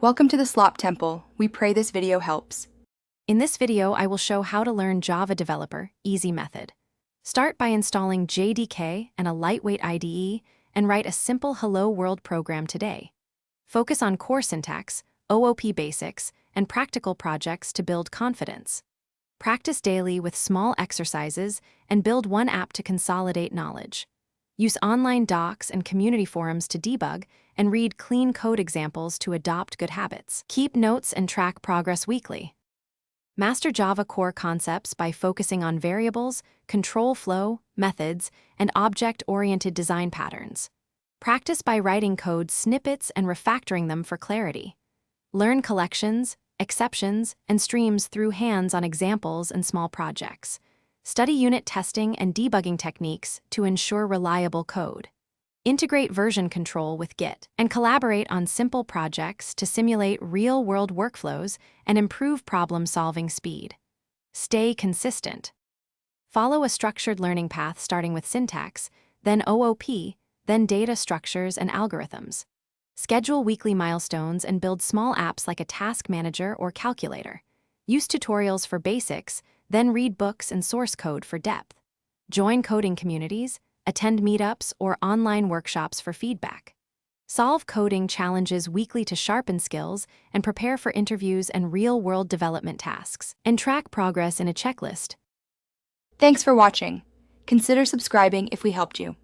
Welcome to the Slop Temple. We pray this video helps. In this video, I will show how to learn Java Developer Easy Method. Start by installing JDK and a lightweight IDE and write a simple Hello World program today. Focus on core syntax, OOP basics, and practical projects to build confidence. Practice daily with small exercises and build one app to consolidate knowledge. Use online docs and community forums to debug and read clean code examples to adopt good habits. Keep notes and track progress weekly. Master Java core concepts by focusing on variables, control flow, methods, and object-oriented design patterns. Practice by writing code snippets and refactoring them for clarity. Learn collections, exceptions, and streams through hands-on examples and small projects. Study unit testing and debugging techniques to ensure reliable code. Integrate version control with Git and collaborate on simple projects to simulate real-world workflows and improve problem-solving speed. Stay consistent. Follow a structured learning path starting with syntax, then OOP, then data structures and algorithms. Schedule weekly milestones and build small apps like a task manager or calculator. Use tutorials for basics, then read books and source code for depth. Join coding communities, attend meetups or online workshops for feedback. Solve coding challenges weekly to sharpen skills and prepare for interviews and real-world development tasks. And track progress in a checklist. Thanks for watching. Consider subscribing if we helped you.